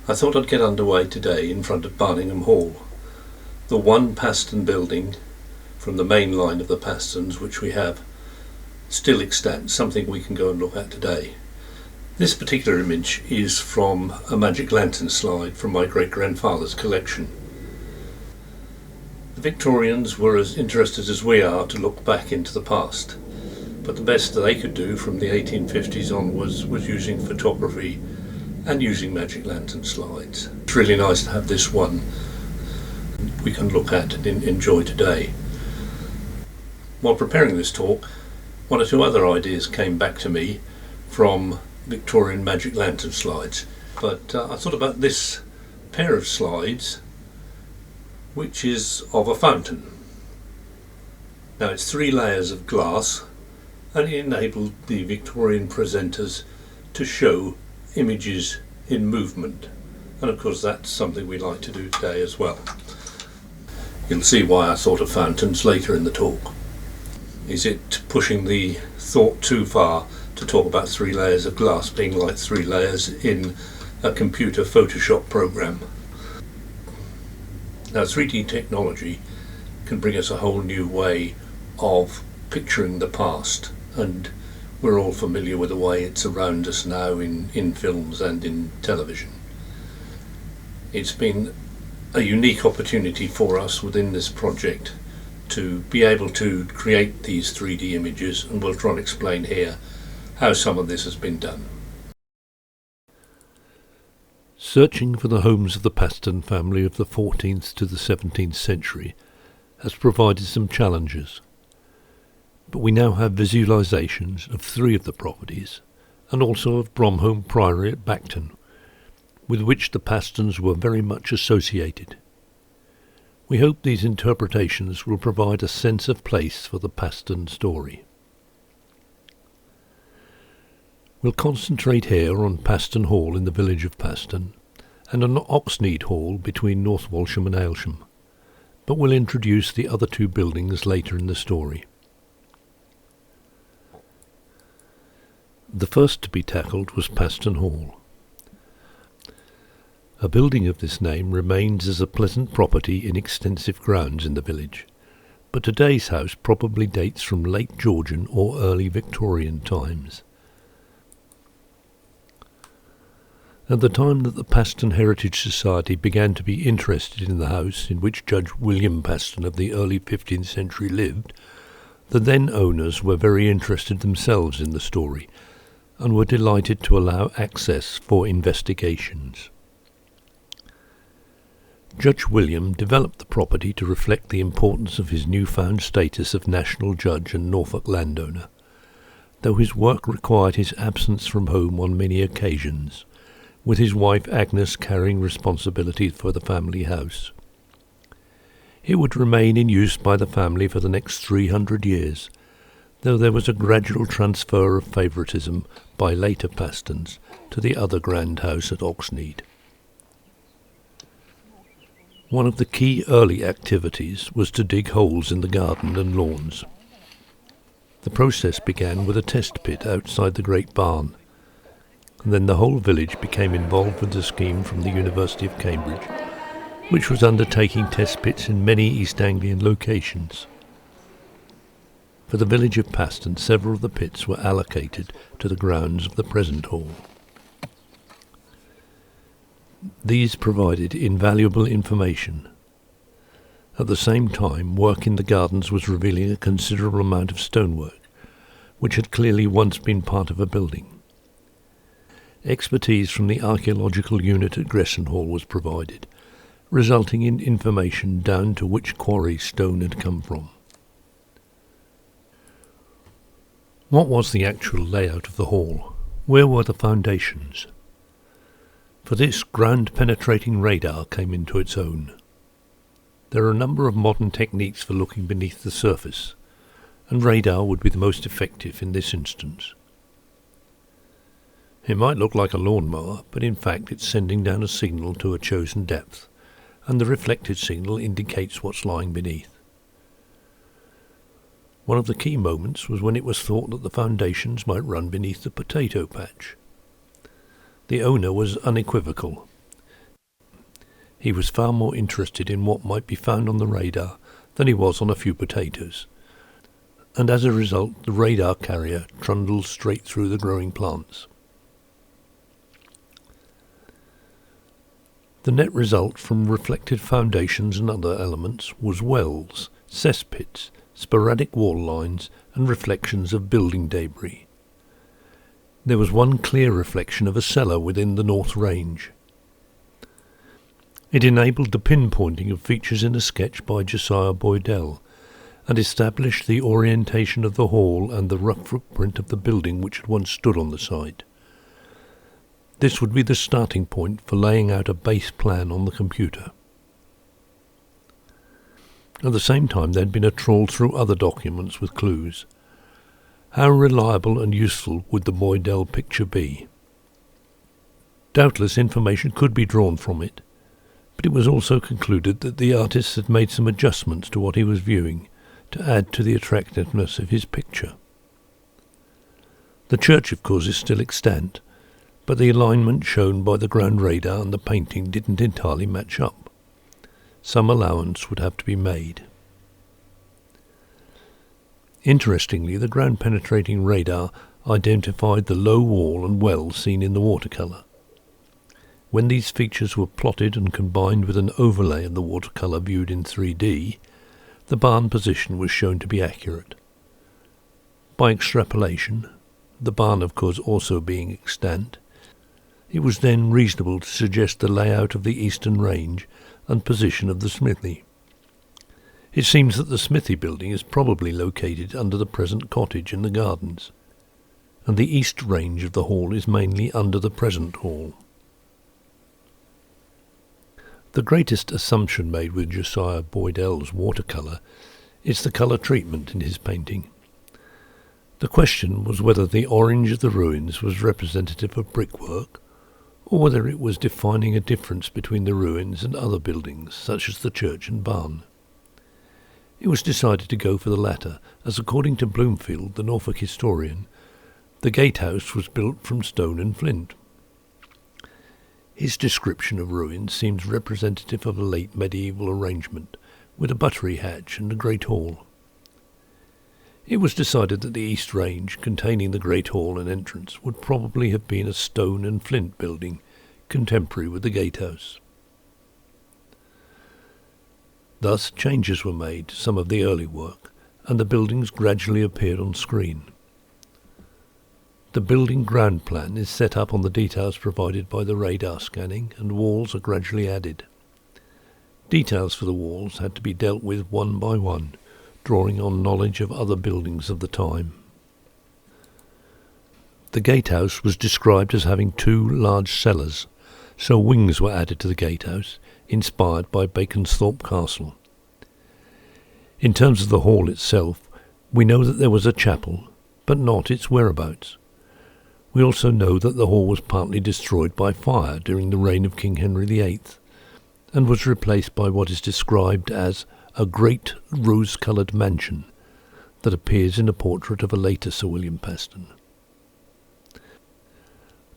I thought I'd get underway today in front of Barningham Hall, the one Paston building from the main line of the Pastons which we have still extant, something we can go and look at today. This particular image is from a magic lantern slide from my great-grandfather's collection. The Victorians were as interested as we are to look back into the past, but the best that they could do from the 1850s onwards was using photography and using magic lantern slides. It's really nice to have this one we can look at and enjoy today. While preparing this talk, one or two other ideas came back to me from Victorian magic lantern slides, but I thought about this pair of slides, which is of a fountain. Now it's 3 layers of glass, and it enabled the Victorian presenters to show images in movement, and of course that's something we like to do today as well. You'll see why I thought of fountains later in the talk. Is it pushing the thought too far to talk about 3 layers of glass being like 3 layers in a computer Photoshop program? Now 3D technology can bring us a whole new way of picturing the past, and we're all familiar with the way it's around us now in films and in television. It's been a unique opportunity for us within this project to be able to create these 3D images, and we'll try and explain here how some of this has been done. Searching for the homes of the Paston family of the 14th to the 17th century has provided some challenges, but we now have visualisations of 3 of the properties, and also of Bromholme Priory at Paston, with which the Pastons were very much associated. We hope these interpretations will provide a sense of place for the Paston story. We'll concentrate here on Paston Hall in the village of Paston, and on Oxnead Hall between North Walsham and Aylsham, but we'll introduce the other 2 buildings later in the story. The first to be tackled was Paston Hall. A building of this name remains as a pleasant property in extensive grounds in the village, but today's house probably dates from late Georgian or early Victorian times. At the time that the Paston Heritage Society began to be interested in the house in which Judge William Paston of the early 15th century lived, the then owners were very interested themselves in the story, and were delighted to allow access for investigations. Judge William developed the property to reflect the importance of his newfound status of national judge and Norfolk landowner, though his work required his absence from home on many occasions, with his wife Agnes carrying responsibility for the family house. It would remain in use by the family for the next 300 years, though there was a gradual transfer of favouritism by later Pastons to the other grand house at Oxnead. One of the key early activities was to dig holes in the garden and lawns. The process began with a test pit outside the great barn, and then the whole village became involved with the scheme from the University of Cambridge, which was undertaking test pits in many East Anglian locations. For the village of Paston, several of the pits were allocated to the grounds of the present hall. These provided invaluable information. At the same time, work in the gardens was revealing a considerable amount of stonework, which had clearly once been part of a building. Expertise from the archaeological unit at Gresson Hall was provided, resulting in information down to which quarry stone had come from. What was the actual layout of the hall? Where were the foundations? For this, ground-penetrating radar came into its own. There are a number of modern techniques for looking beneath the surface, and radar would be the most effective in this instance. It might look like a lawnmower, but in fact it's sending down a signal to a chosen depth, and the reflected signal indicates what's lying beneath. One of the key moments was when it was thought that the foundations might run beneath the potato patch. The owner was unequivocal. He was far more interested in what might be found on the radar than he was on a few potatoes, and as a result the radar carrier trundled straight through the growing plants. The net result from reflected foundations and other elements was wells, cesspits, sporadic wall lines and reflections of building debris. There was one clear reflection of a cellar within the North Range. It enabled the pinpointing of features in a sketch by Josiah Boydell, and established the orientation of the hall and the rough footprint of the building which had once stood on the site. This would be the starting point for laying out a base plan on the computer. At the same time there had been a trawl through other documents with clues. How reliable and useful would the Boydell picture be? Doubtless information could be drawn from it, but it was also concluded that the artist had made some adjustments to what he was viewing to add to the attractiveness of his picture. The church, of course, is still extant, but the alignment shown by the ground radar and the painting didn't entirely match up. Some allowance would have to be made. Interestingly, the ground-penetrating radar identified the low wall and well seen in the watercolour. When these features were plotted and combined with an overlay of the watercolour viewed in 3D, the barn position was shown to be accurate. By extrapolation, the barn of course also being extant, it was then reasonable to suggest the layout of the eastern range and position of the smithy. It seems that the smithy building is probably located under the present cottage in the gardens, and the east range of the hall is mainly under the present hall. The greatest assumption made with Josiah Boydell's watercolour is the colour treatment in his painting. The question was whether the orange of the ruins was representative of brickwork, or whether it was defining a difference between the ruins and other buildings, such as the church and barn. It was decided to go for the latter, as according to Bloomfield, the Norfolk historian, the gatehouse was built from stone and flint. His description of ruins seems representative of a late medieval arrangement, with a buttery hatch and a great hall. It was decided that the East Range, containing the Great Hall and entrance, would probably have been a stone and flint building, contemporary with the gatehouse. Thus changes were made to some of the early work, and the buildings gradually appeared on screen. The building ground plan is set up on the details provided by the radar scanning, and walls are gradually added. Details for the walls had to be dealt with one by one, drawing on knowledge of other buildings of the time. The gatehouse was described as having 2 large cellars, so wings were added to the gatehouse, inspired by Baconsthorpe Castle. In terms of the hall itself, we know that there was a chapel, but not its whereabouts. We also know that the hall was partly destroyed by fire during the reign of King Henry VIII, and was replaced by what is described as a great rose-coloured mansion that appears in a portrait of a later Sir William Paston.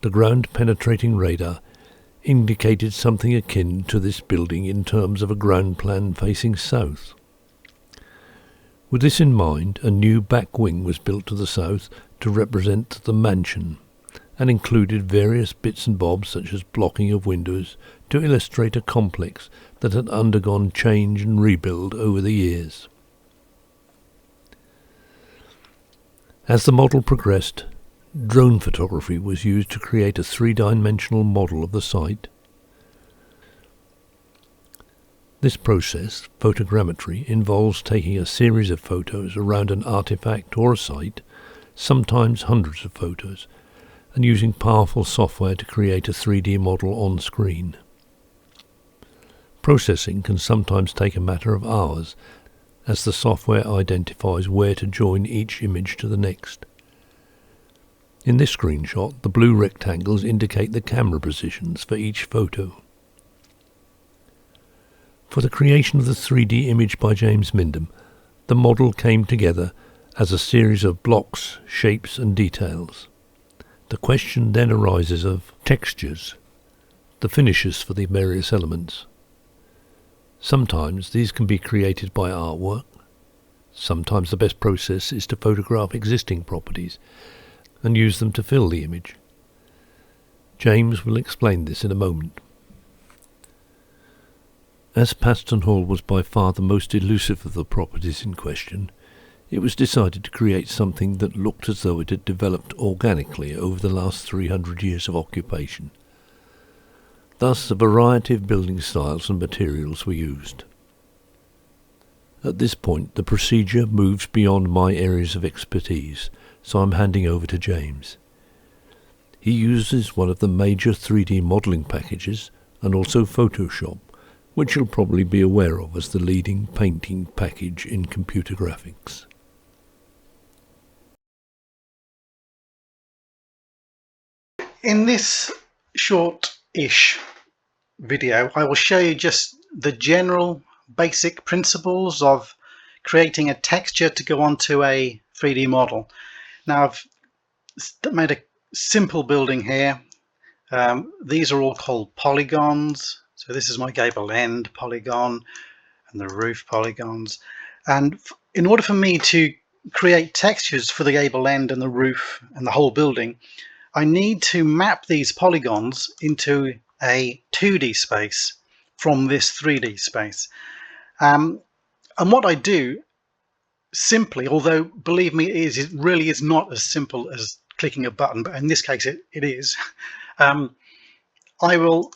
The ground-penetrating radar indicated something akin to this building in terms of a ground plan facing south. With this in mind, a new back wing was built to the south to represent the mansion, and included various bits and bobs such as blocking of windows to illustrate a complex that had undergone change and rebuild over the years. As the model progressed, drone photography was used to create a 3-dimensional model of the site. This process, photogrammetry, involves taking a series of photos around an artifact or a site, sometimes hundreds of photos, and using powerful software to create a 3D model on screen. Processing can sometimes take a matter of hours, as the software identifies where to join each image to the next. In this screenshot, the blue rectangles indicate the camera positions for each photo. For the creation of the 3D image by James Mindham, the model came together as a series of blocks, shapes and details. The question then arises of textures, the finishes for the various elements. Sometimes these can be created by artwork. Sometimes the best process is to photograph existing properties and use them to fill the image. James will explain this in a moment. As Paston Hall was by far the most elusive of the properties in question, it was decided to create something that looked as though it had developed organically over the last 300 years of occupation. Thus, a variety of building styles and materials were used. At this point, the procedure moves beyond my areas of expertise, so I'm handing over to James. He uses one of the major 3D modelling packages and also Photoshop, which you'll probably be aware of as the leading painting package in computer graphics. In this short-ish video, I will show you just the general basic principles of creating a texture to go onto a 3D model. Now, I've made a simple building here. These are all called polygons. So this is my gable end polygon and the roof polygons. And in order for me to create textures for the gable end and the roof and the whole building, I need to map these polygons into a 2D space from this 3D space. And what I do simply, although believe me, it really is not as simple as clicking a button, but in this case it is. I will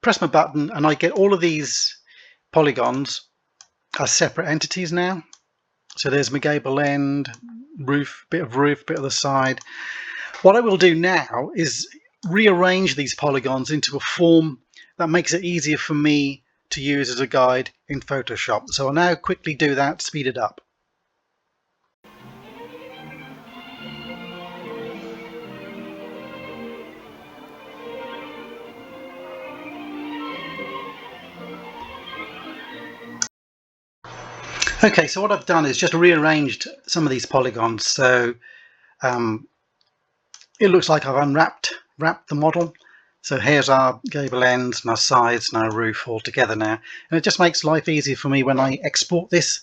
press my button and I get all of these polygons as separate entities now. So there's my gable end, roof, bit of the side. What I will do now is rearrange these polygons into a form that makes it easier for me to use as a guide in Photoshop. So I'll now quickly do that, speed it up. Okay, so what I've done is just rearranged some of these polygons. So it looks like I've wrapped the model. So here's our gable ends and our sides and our roof all together now. And it just makes life easier for me when I export this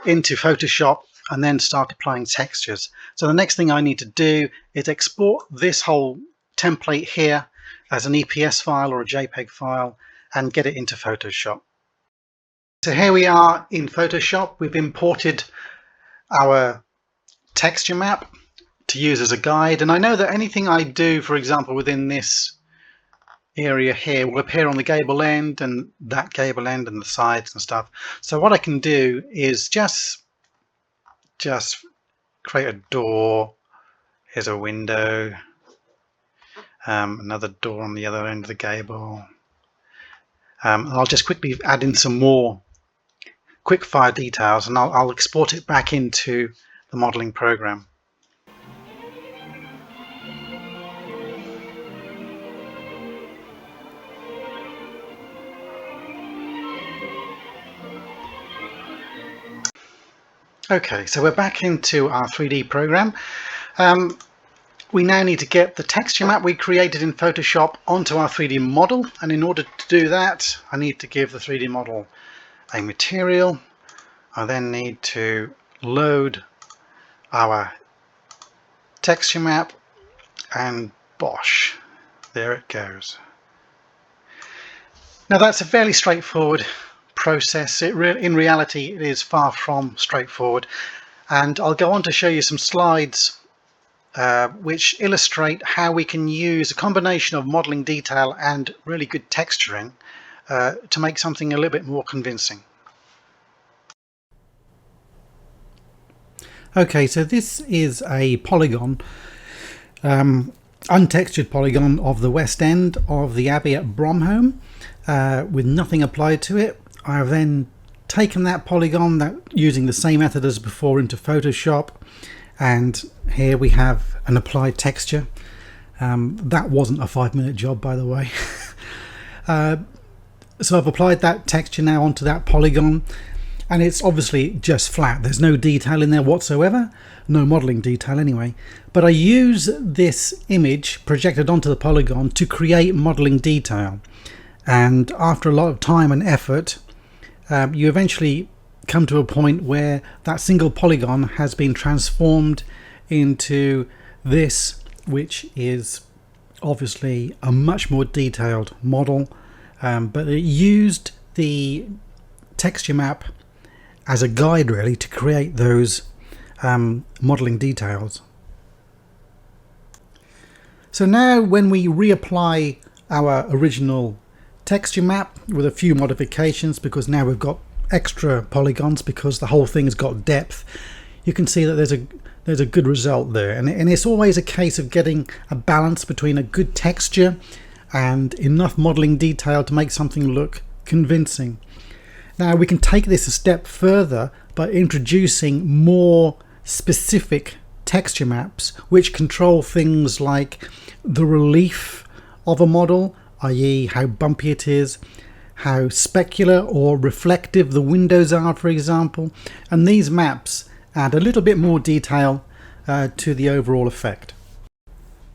into Photoshop and then start applying textures. So the next thing I need to do is export this whole template here as an EPS file or a JPEG file and get it into Photoshop. So here we are in Photoshop. We've imported our texture map to use as a guide. And I know that anything I do, for example, within this area here will appear on the gable end and that gable end and the sides and stuff. So what I can do is just create a door. Here's a window, another door on the other end of the gable. I'll just quickly add in some more quick fire details and I'll export it back into the modeling program. Okay, so we're back into our 3D program. We now need to get the texture map we created in Photoshop onto our 3D model, and in order to do that I need to give the 3D model a material. I then need to load our texture map and bosh, there it goes. Now that's a fairly straightforward process. In reality it is far from straightforward, and I'll go on to show you some slides which illustrate how we can use a combination of modeling detail and really good texturing to make something a little bit more convincing. Okay, so this is a polygon, untextured polygon of the west end of the Abbey at Bromholm with nothing applied to it. I've then taken that polygon using the same method as before into Photoshop, and here we have an applied texture. That wasn't a 5-minute job, by the way. So I've applied that texture now onto that polygon, and it's obviously just flat. There's no detail in there whatsoever, no modeling detail anyway. But I use this image projected onto the polygon to create modeling detail. And after a lot of time and effort, you eventually come to a point where that single polygon has been transformed into this, which is obviously a much more detailed model, but it used the texture map as a guide really to create those modeling details. So now when we reapply our original texture map with a few modifications, because now we've got extra polygons because the whole thing's got depth, you can see that there's a good result there. And it's always a case of getting a balance between a good texture and enough modeling detail to make something look convincing. Now we can take this a step further by introducing more specific texture maps which control things like the relief of a model, i.e. how bumpy it is, how specular or reflective the windows are, for example, and these maps add a little bit more detail to the overall effect.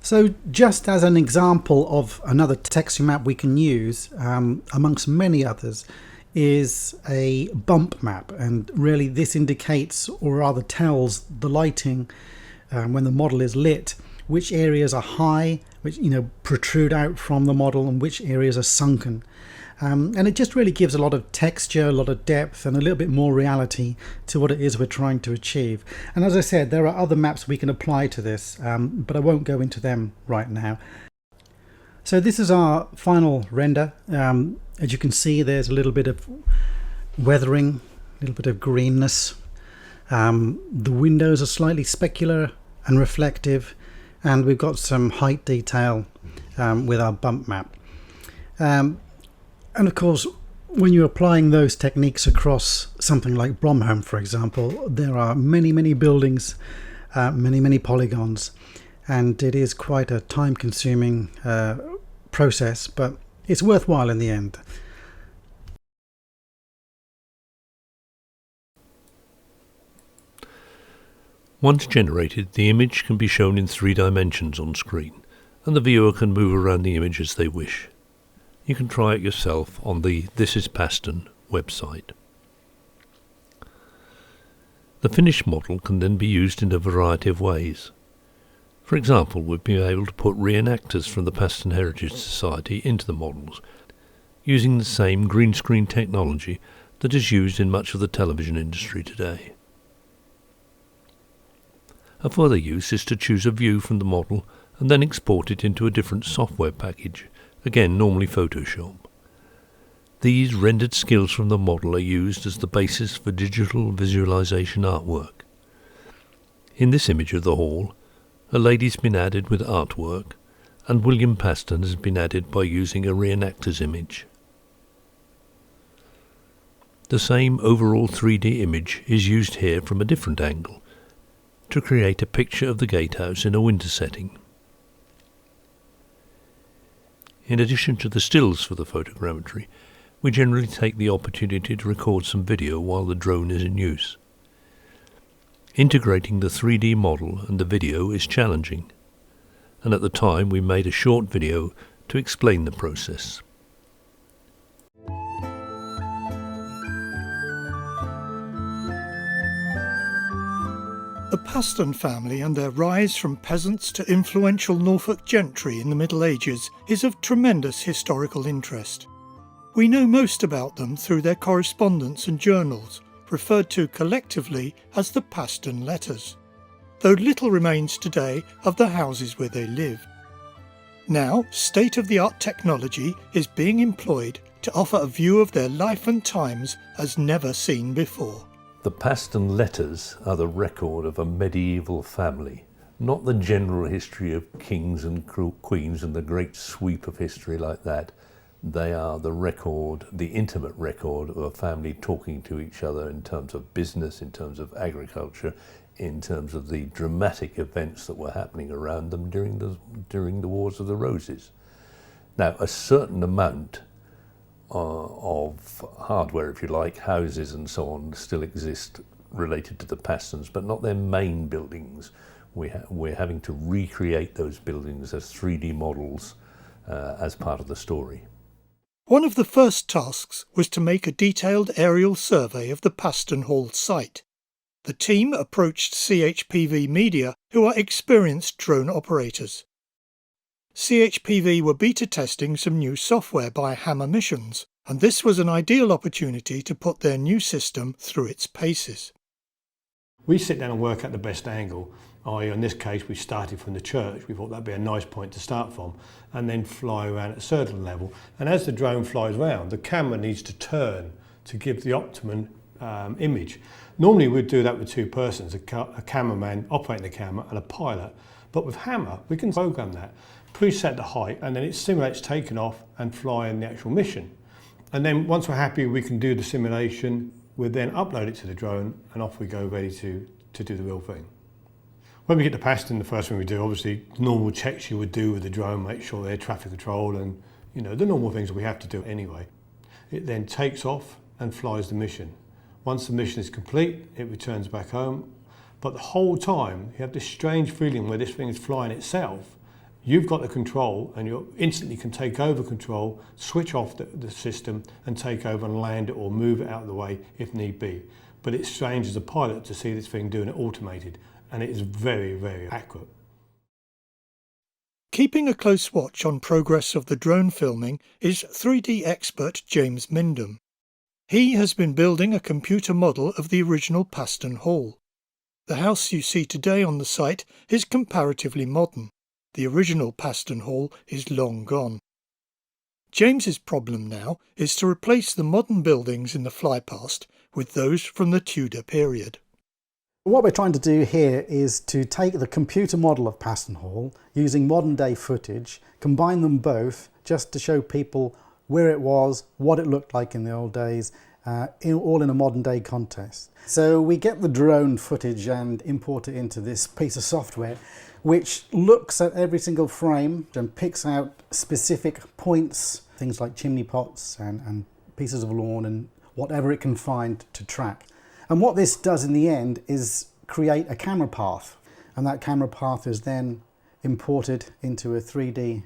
So just as an example of another texture map we can use, amongst many others, is a bump map, and really this indicates, or rather tells, the lighting when the model is lit, which areas are high, which protrude out from the model, and which areas are sunken. And it just really gives a lot of texture, a lot of depth, and a little bit more reality to what it is we're trying to achieve. And as I said, there are other maps we can apply to this, but I won't go into them right now. So this is our final render. As you can see, there's a little bit of weathering, a little bit of greenness. The windows are slightly specular and reflective, and we've got some height detail with our bump map. And of course, when you're applying those techniques across something like Bromholm, for example, there are many buildings, many polygons, and it is quite a time-consuming process, but it's worthwhile in the end. Once generated, the image can be shown in 3 dimensions on screen, and the viewer can move around the image as they wish. You can try it yourself on the This is Paston website. The finished model can then be used in a variety of ways. For example, we've been able to put reenactors from the Paston Heritage Society into the models, using the same green screen technology that is used in much of the television industry today. A further use is to choose a view from the model and then export it into a different software package, again normally Photoshop. These rendered skills from the model are used as the basis for digital visualization artwork. In this image of the hall, a lady's been added with artwork, and William Paston has been added by using a reenactor's image. The same overall 3D image is used here from a different angle, to create a picture of the gatehouse in a winter setting. In addition to the stills for the photogrammetry, we generally take the opportunity to record some video while the drone is in use. Integrating the 3D model and the video is challenging, and at the time we made a short video to explain the process. The Paston family and their rise from peasants to influential Norfolk gentry in the Middle Ages is of tremendous historical interest. We know most about them through their correspondence and journals, referred to collectively as the Paston Letters, though little remains today of the houses where they lived. Now, state-of-the-art technology is being employed to offer a view of their life and times as never seen before. The Paston Letters are the record of a medieval family, not the general history of kings and queens and the great sweep of history like that. They are the record, the intimate record of a family talking to each other in terms of business, in terms of agriculture, in terms of the dramatic events that were happening around them during the Wars of the Roses. Now, a certain amount of hardware, if you like, houses and so on, still exist related to the Pastons, but not their main buildings. We're having to recreate those buildings as 3D models as part of the story. One of the first tasks was to make a detailed aerial survey of the Paston Hall site. The team approached CHPV Media, who are experienced drone operators. CHPV were beta testing some new software by Hammer Missions, and this was an ideal opportunity to put their new system through its paces. We sit down and work out the best angle, i.e. in this case we started from the church. We thought that'd be a nice point to start from, and then fly around at a certain level. And as the drone flies around, the camera needs to turn to give the optimum image. Normally we'd do that with two persons, a cameraman operating the camera and a pilot, but with Hammer we can program that, preset the height, and then it simulates taking off and flying the actual mission. And then once we're happy we can do the simulation, we'll then upload it to the drone and off we go, ready to do the real thing. When we get to Paston, the first thing we do, obviously the normal checks you would do with the drone, make sure they're traffic control and the normal things that we have to do anyway. It then takes off and flies the mission. Once the mission is complete, it returns back home. But the whole time you have this strange feeling where this thing is flying itself. You've got the control and you instantly can take over control, switch off the system and take over and land it or move it out of the way if need be. But it's strange as a pilot to see this thing doing it automated, and it is very, very accurate. Keeping a close watch on progress of the drone filming is 3D expert James Mindham. He has been building a computer model of the original Paston Hall. The house you see today on the site is comparatively modern. The original Paston Hall is long gone. James's problem now is to replace the modern buildings in the flypast with those from the Tudor period. What we're trying to do here is to take the computer model of Paston Hall using modern day footage, combine them both just to show people where it was, what it looked like in the old days, all in a modern day context. So we get the drone footage and import it into this piece of software which looks at every single frame and picks out specific points, things like chimney pots and pieces of lawn and whatever it can find to track. And what this does in the end is create a camera path, and that camera path is then imported into a 3D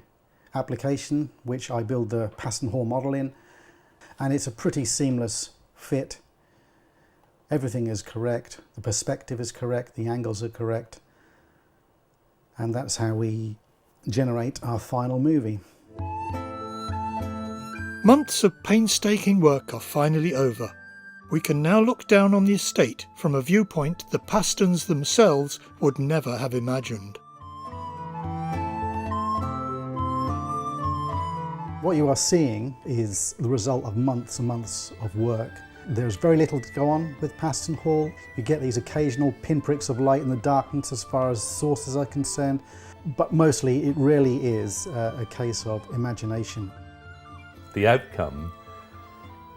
application which I build the Paston Hall model in, and it's a pretty seamless fit. Everything is correct, the perspective is correct, the angles are correct, and that's how we generate our final movie. Months of painstaking work are finally over. We can now look down on the estate from a viewpoint the Pastons themselves would never have imagined. What you are seeing is the result of months and months of work. There's very little to go on with Paston Hall. You get these occasional pinpricks of light in the darkness as far as sources are concerned, but mostly it really is a case of imagination. The outcome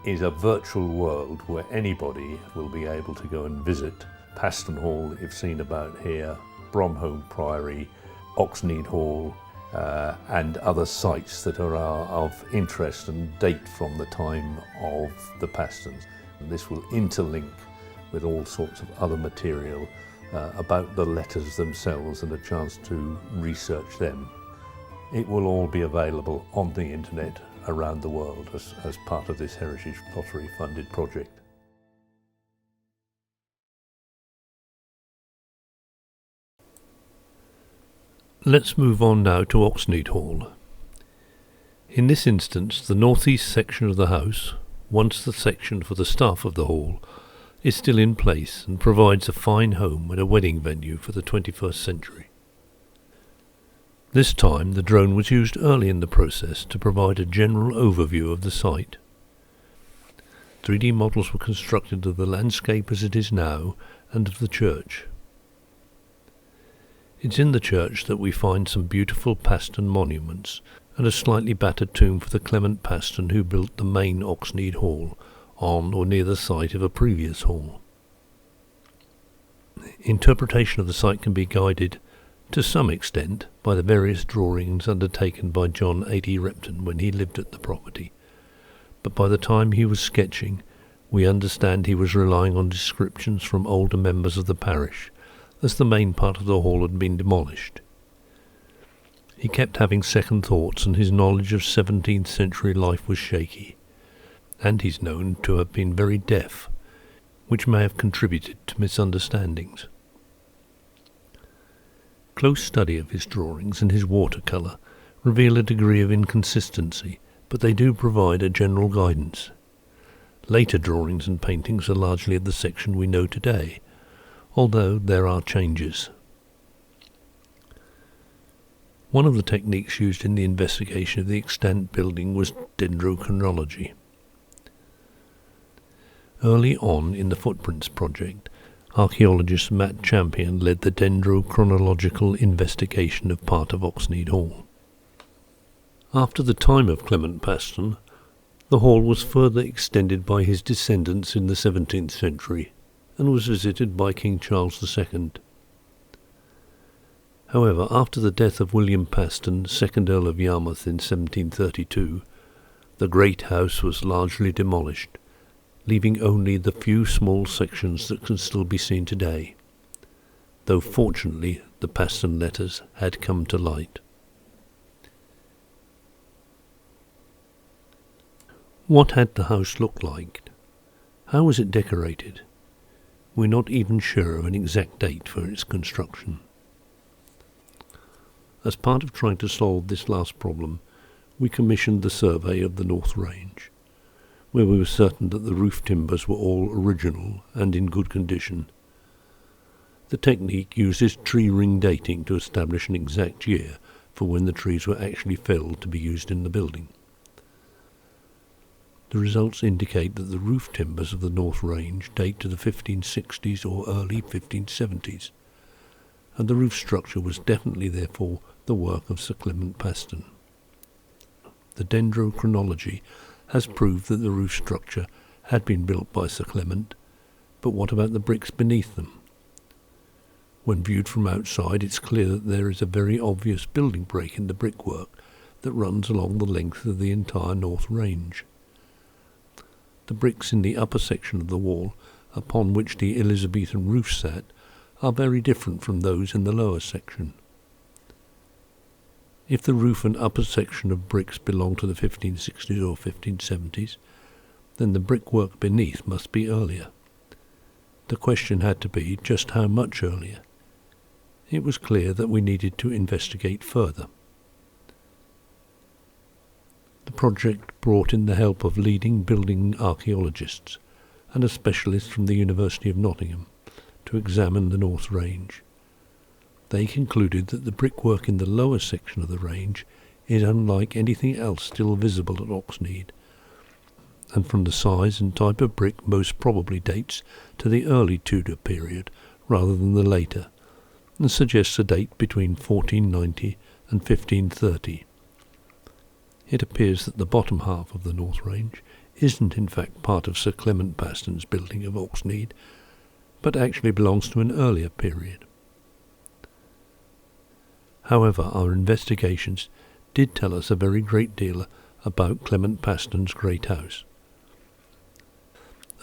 is a virtual world where anybody will be able to go and visit Paston Hall that you've seen about here, Bromholm Priory, Oxnead Hall, and other sites that are of interest and date from the time of the Pastons. And this will interlink with all sorts of other material about the letters themselves and a chance to research them. It will all be available on the internet around the world as part of this Heritage Lottery funded project. Let's move on now to Oxnead Hall. In this instance, the northeast section of the house, once the section for the staff of the hall, is still in place and provides a fine home and a wedding venue for the 21st century. This time the drone was used early in the process to provide a general overview of the site. 3D models were constructed of the landscape as it is now and of the church. It's in the church that we find some beautiful Paston monuments and a slightly battered tomb for the Clement Paston who built the main Oxnead Hall on or near the site of a previous hall. Interpretation of the site can be guided to some extent by the various drawings undertaken by John A.D. Repton when he lived at the property, but by the time he was sketching we understand he was relying on descriptions from older members of the parish, as the main part of the hall had been demolished. He kept having second thoughts, and his knowledge of 17th century life was shaky, and he's known to have been very deaf, which may have contributed to misunderstandings. Close study of his drawings and his watercolour reveal a degree of inconsistency, but they do provide a general guidance. Later drawings and paintings are largely of the section we know today, although there are changes. One of the techniques used in the investigation of the extant building was dendrochronology. Early on in the Footprints project, archaeologist Matt Champion led the dendrochronological investigation of part of Oxnead Hall. After the time of Clement Paston, the hall was further extended by his descendants in the 17th century and was visited by King Charles II. However, after the death of William Paston, 2nd Earl of Yarmouth in 1732, the great house was largely demolished, leaving only the few small sections that can still be seen today, though fortunately the Paston letters had come to light. What had the house looked like? How was it decorated? We're not even sure of an exact date for its construction. As part of trying to solve this last problem, we commissioned the survey of the North Range, where we were certain that the roof timbers were all original and in good condition. The technique uses tree ring dating to establish an exact year for when the trees were actually felled to be used in the building. The results indicate that the roof timbers of the North Range date to the 1560s or early 1570s, and the roof structure was definitely therefore the work of Sir Clement Paston. The dendrochronology has proved that the roof structure had been built by Sir Clement, but what about the bricks beneath them? When viewed from outside, it's clear that there is a very obvious building break in the brickwork that runs along the length of the entire North Range. The bricks in the upper section of the wall, upon which the Elizabethan roof sat, are very different from those in the lower section. If the roof and upper section of bricks belong to the 1560s or 1570s, then the brickwork beneath must be earlier. The question had to be just how much earlier. It was clear that we needed to investigate further. The project brought in the help of leading building archaeologists and a specialist from the University of Nottingham to examine the North Range. They concluded that the brickwork in the lower section of the range is unlike anything else still visible at Oxnead, and from the size and type of brick most probably dates to the early Tudor period rather than the later, and suggests a date between 1490 and 1530. It appears that the bottom half of the North Range isn't in fact part of Sir Clement Paston's building of Oxnead, but actually belongs to an earlier period. However, our investigations did tell us a very great deal about Clement Paston's great house.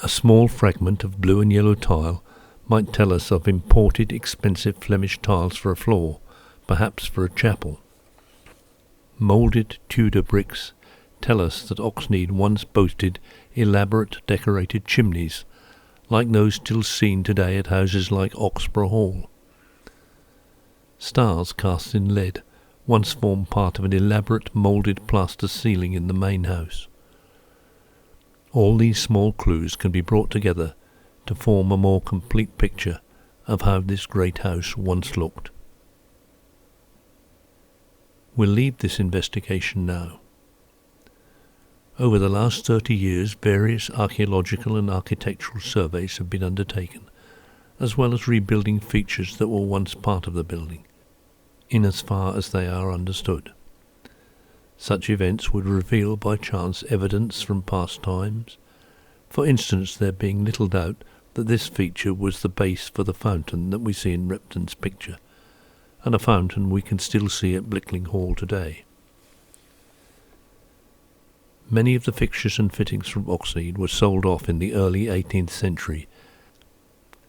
A small fragment of blue and yellow tile might tell us of imported expensive Flemish tiles for a floor, perhaps for a chapel. Moulded Tudor bricks tell us that Oxnead once boasted elaborate decorated chimneys, like those still seen today at houses like Oxborough Hall. Stars cast in lead once formed part of an elaborate moulded plaster ceiling in the main house. All these small clues can be brought together to form a more complete picture of how this great house once looked. We'll leave this investigation now. Over the last 30 years, various archaeological and architectural surveys have been undertaken, as well as rebuilding features that were once part of the building, in as far as they are understood. Such events would reveal by chance evidence from past times, for instance there being little doubt that this feature was the base for the fountain that we see in Repton's picture, and a fountain we can still see at Blickling Hall today. Many of the fixtures and fittings from Oxnead were sold off in the early 18th century,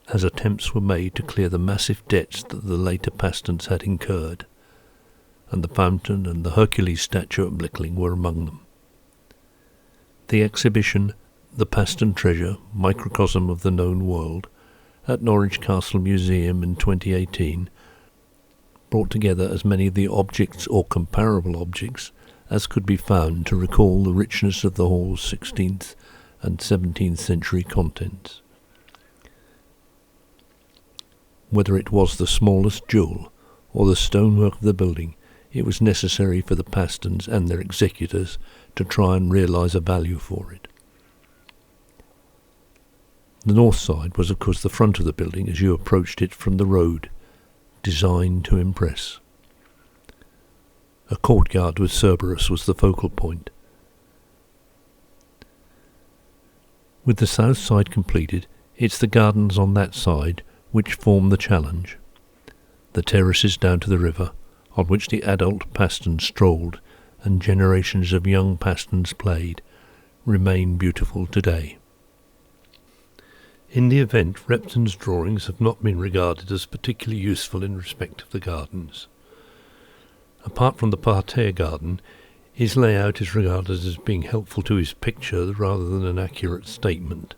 as attempts were made to clear the massive debts that the later Pastons had incurred, and the fountain and the Hercules statue at Blickling were among them. The exhibition, The Paston Treasure, Microcosm of the Known World, at Norwich Castle Museum in 2018, brought together as many of the objects or comparable objects as could be found to recall the richness of the hall's 16th and 17th century contents. Whether it was the smallest jewel or the stonework of the building, it was necessary for the Pastons and their executors to try and realise a value for it. The north side was of course the front of the building as you approached it from the road, designed to impress. A courtyard with Cerberus was the focal point. With the south side completed, it's the gardens on that side which form the challenge. The terraces down to the river, on which the adult Pastons strolled and generations of young Pastons played, remain beautiful today. In the event, Repton's drawings have not been regarded as particularly useful in respect of the gardens. Apart from the parterre garden, his layout is regarded as being helpful to his picture rather than an accurate statement.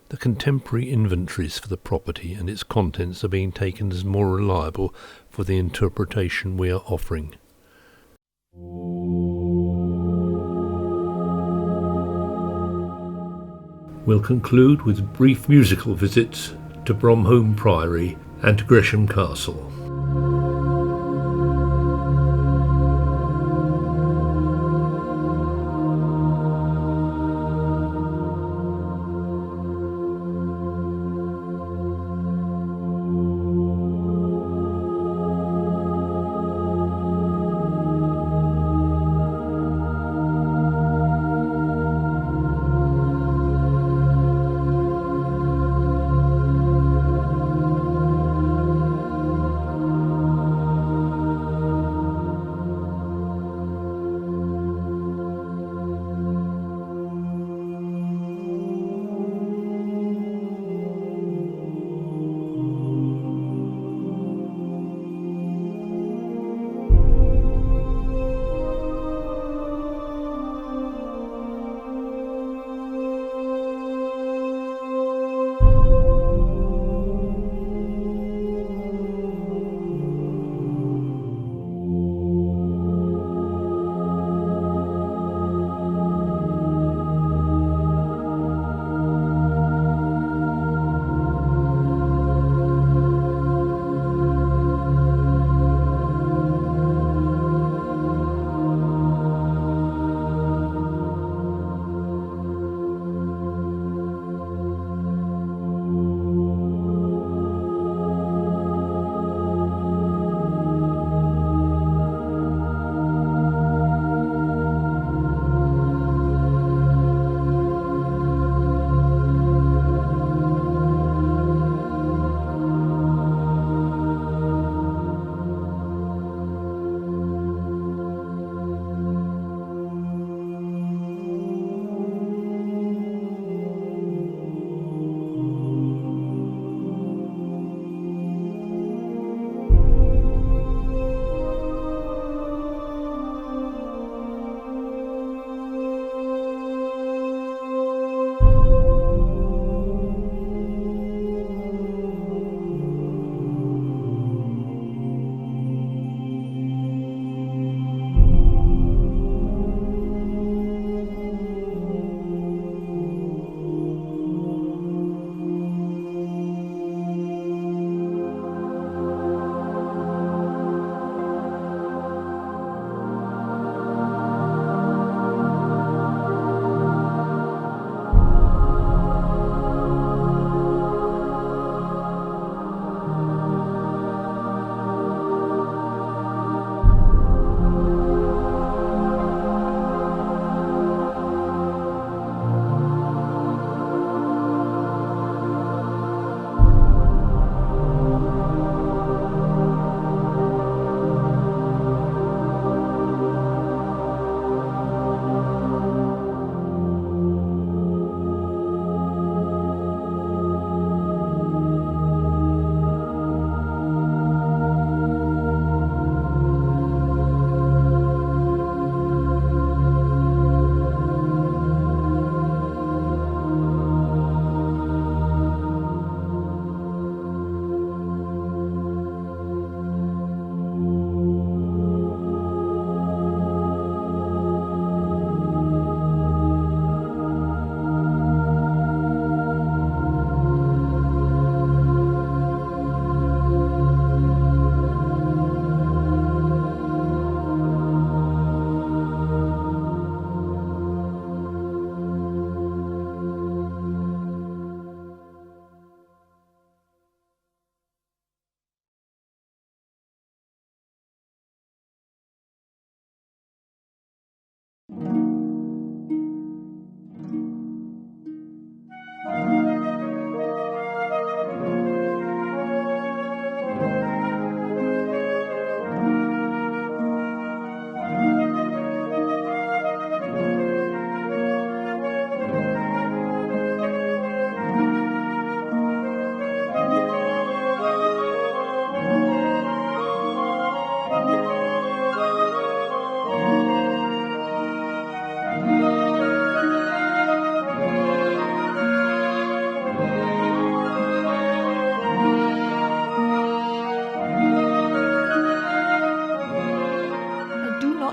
The contemporary inventories for the property and its contents are being taken as more reliable for the interpretation we are offering. We'll conclude with brief musical visits to Bromholm Priory and to Gresham Castle.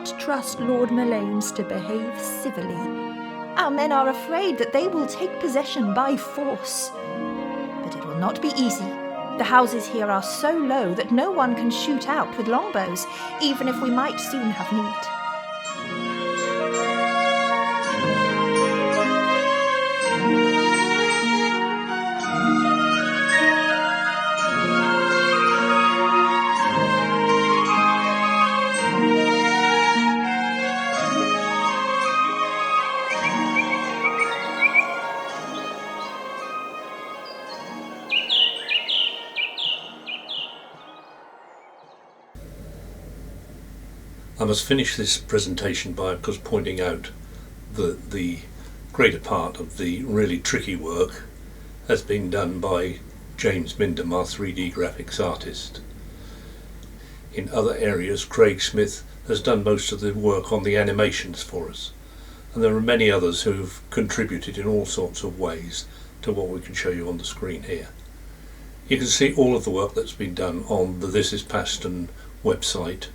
cannot trust Lord Malanes to behave civilly. Our men are afraid that they will take possession by force. But it will not be easy. The houses here are so low that no one can shoot out with longbows, even if we might soon have need. I must finish this presentation by pointing out that the greater part of the really tricky work has been done by James Mindham, our 3D graphics artist. In other areas, Craig Smith has done most of the work on the animations for us, and there are many others who've contributed in all sorts of ways to what we can show you on the screen here. You can see all of the work that's been done on the This is Paston website